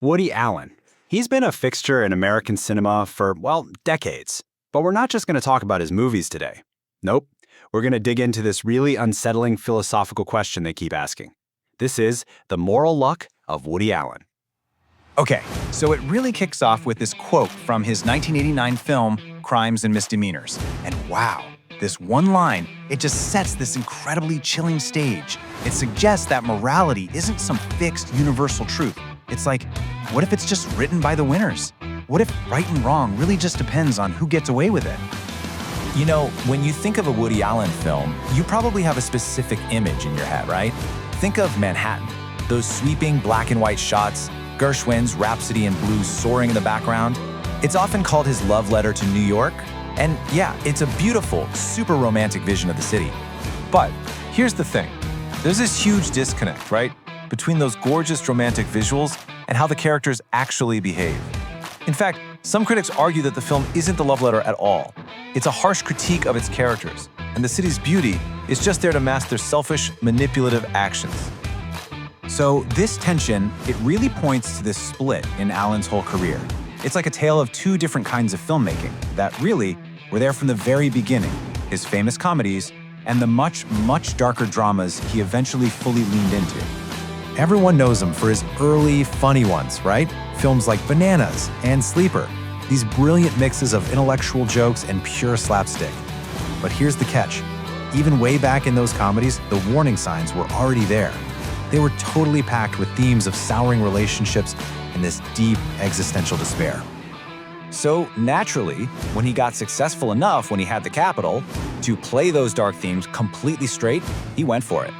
Woody Allen. He's been a fixture in American cinema for, well, decades. But we're not just going to talk about his movies today. Nope. We're going to dig into this really unsettling philosophical question they keep asking. This is the moral luck of Woody Allen. Okay, so it really kicks off with this quote from his 1989 film, Crimes and Misdemeanors. And wow, this one line, it just sets this incredibly chilling stage. It suggests that morality isn't some fixed universal truth. It's like, what if it's just written by the winners? What if right and wrong really just depends on who gets away with it? You know, when you think of a Woody Allen film, you probably have a specific image in your head, right? Think of Manhattan, those sweeping black and white shots, Gershwin's Rhapsody in Blue soaring in the background. It's often called his love letter to New York. And yeah, it's a beautiful, super romantic vision of the city. But here's the thing. There's this huge disconnect, right? Between those gorgeous romantic visuals and how the characters actually behave. In fact, some critics argue that the film isn't the love letter at all. It's a harsh critique of its characters, and the city's beauty is just there to mask their selfish, manipulative actions. So this tension, it really points to this split in Allen's whole career. It's like a tale of two different kinds of filmmaking that really were there from the very beginning, his famous comedies and the much, much darker dramas he eventually fully leaned into. Everyone knows him for his early, funny ones, right? Films like Bananas and Sleeper, these brilliant mixes of intellectual jokes and pure slapstick. But here's the catch. Even way back in those comedies, the warning signs were already there. They were totally packed with themes of souring relationships and this deep existential despair. So naturally, when he got successful enough when he had the capital to play those dark themes completely straight, he went for it.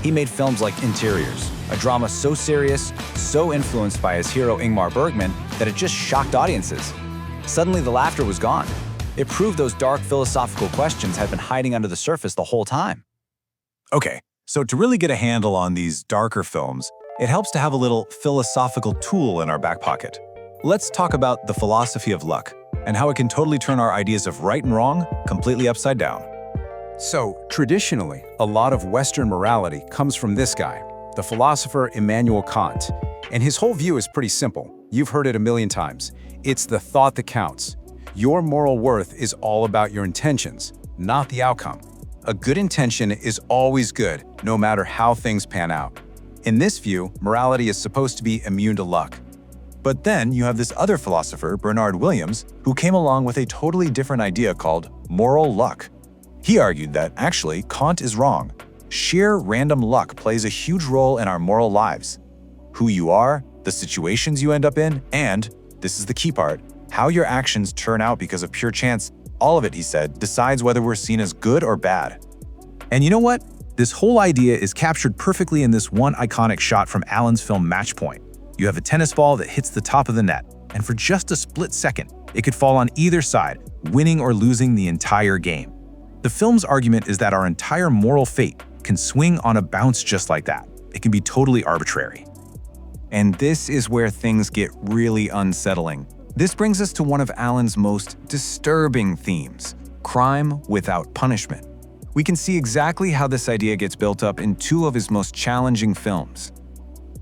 He made films like Interiors, a drama so serious, so influenced by his hero Ingmar Bergman that it just shocked audiences. Suddenly the laughter was gone. It proved those dark philosophical questions had been hiding under the surface the whole time. Okay, so to really get a handle on these darker films, it helps to have a little philosophical tool in our back pocket. Let's talk about the philosophy of luck and how it can totally turn our ideas of right and wrong completely upside down. So, traditionally, a lot of Western morality comes from this guy, the philosopher Immanuel Kant. And his whole view is pretty simple. You've heard it a million times. It's the thought that counts. Your moral worth is all about your intentions, not the outcome. A good intention is always good, no matter how things pan out. In this view, morality is supposed to be immune to luck. But then you have this other philosopher, Bernard Williams, who came along with a totally different idea called moral luck. He argued that, actually, Kant is wrong. Sheer random luck plays a huge role in our moral lives. Who you are, the situations you end up in, and, this is the key part, how your actions turn out because of pure chance, all of it, he said, decides whether we're seen as good or bad. And you know what? This whole idea is captured perfectly in this one iconic shot from Allen's film Match Point. You have a tennis ball that hits the top of the net, and for just a split second, it could fall on either side, winning or losing the entire game. The film's argument is that our entire moral fate can swing on a bounce just like that. It can be totally arbitrary. And this is where things get really unsettling. This brings us to one of Allen's most disturbing themes, crime without punishment. We can see exactly how this idea gets built up in two of his most challenging films.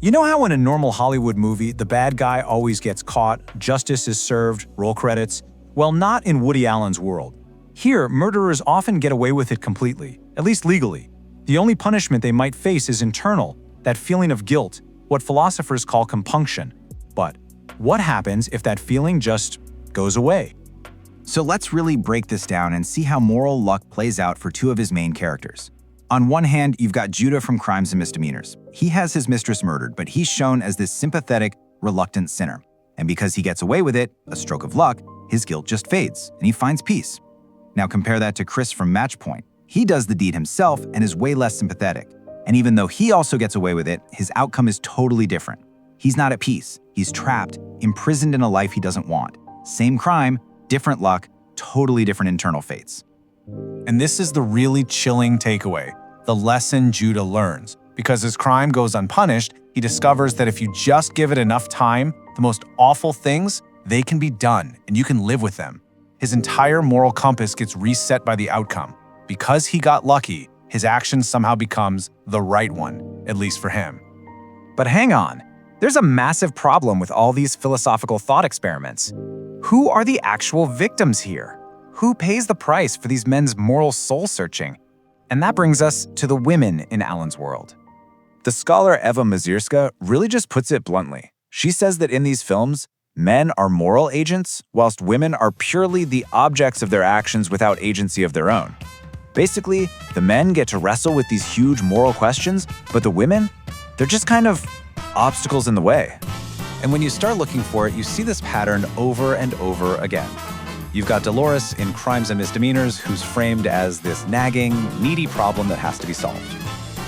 You know how in a normal Hollywood movie, the bad guy always gets caught, justice is served, roll credits? Well, not in Woody Allen's world. Here, murderers often get away with it completely, at least legally. The only punishment they might face is internal, that feeling of guilt, what philosophers call compunction. But what happens if that feeling just goes away? So let's really break this down and see how moral luck plays out for two of his main characters. On one hand, you've got Judah from Crimes and Misdemeanors. He has his mistress murdered, but he's shown as this sympathetic, reluctant sinner. And because he gets away with it, a stroke of luck, his guilt just fades, and he finds peace. Now compare that to Chris from Match Point. He does the deed himself and is way less sympathetic. And even though he also gets away with it, his outcome is totally different. He's not at peace. He's trapped, imprisoned in a life he doesn't want. Same crime, different luck, totally different internal fates. And this is the really chilling takeaway, the lesson Judah learns. Because his crime goes unpunished, he discovers that if you just give it enough time, the most awful things, they can be done, and you can live with them. His entire moral compass gets reset by the outcome. Because he got lucky, his action somehow becomes the right one, at least for him. But hang on, There's a massive problem with all these philosophical thought experiments. Who are the actual victims here? Who pays the price for these men's moral soul-searching? And that brings us to the women in Alan's world. The scholar Eva Mazirska really just puts it bluntly. She says that in these films, men are moral agents, whilst women are purely the objects of their actions without agency of their own. Basically, the men get to wrestle with these huge moral questions, but the women, they're just kind of obstacles in the way. And when you start looking for it, you see this pattern over and over again. You've got Dolores in Crimes and Misdemeanors, who's framed as this nagging, needy problem that has to be solved.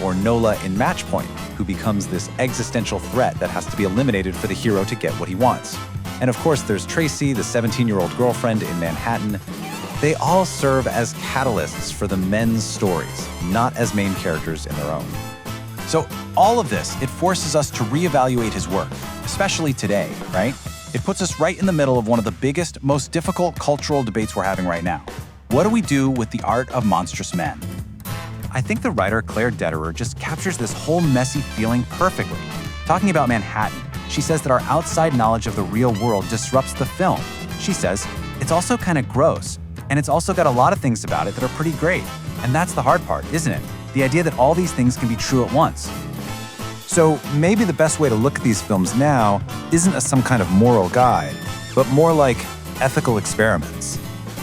Or Nola in Matchpoint, who becomes this existential threat that has to be eliminated for the hero to get what he wants. And of course, there's Tracy, the 17-year-old girlfriend in Manhattan. They all serve as catalysts for the men's stories, not as main characters in their own. So all of this, it forces us to reevaluate his work, especially today, right? It puts us right in the middle of one of the biggest, most difficult cultural debates we're having right now. What do we do with the art of monstrous men? I think the writer Claire Detterer just captures this whole messy feeling perfectly. Talking about Manhattan, she says that our outside knowledge of the real world disrupts the film. She says, it's also kind of gross, and it's also got a lot of things about it that are pretty great. And that's the hard part, isn't it? The idea that all these things can be true at once. So maybe the best way to look at these films now isn't as some kind of moral guide, but more like ethical experiments.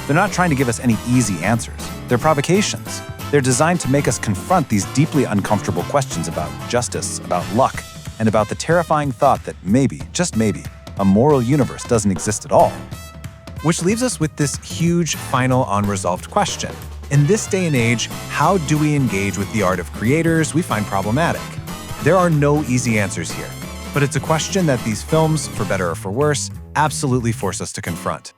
They're not trying to give us any easy answers. They're provocations. They're designed to make us confront these deeply uncomfortable questions about justice, about luck, and about the terrifying thought that maybe, just maybe, a moral universe doesn't exist at all. Which leaves us with this huge, final, unresolved question. In this day and age, how do we engage with the art of creators we find problematic? There are no easy answers here, but it's a question that these films, for better or for worse, absolutely force us to confront.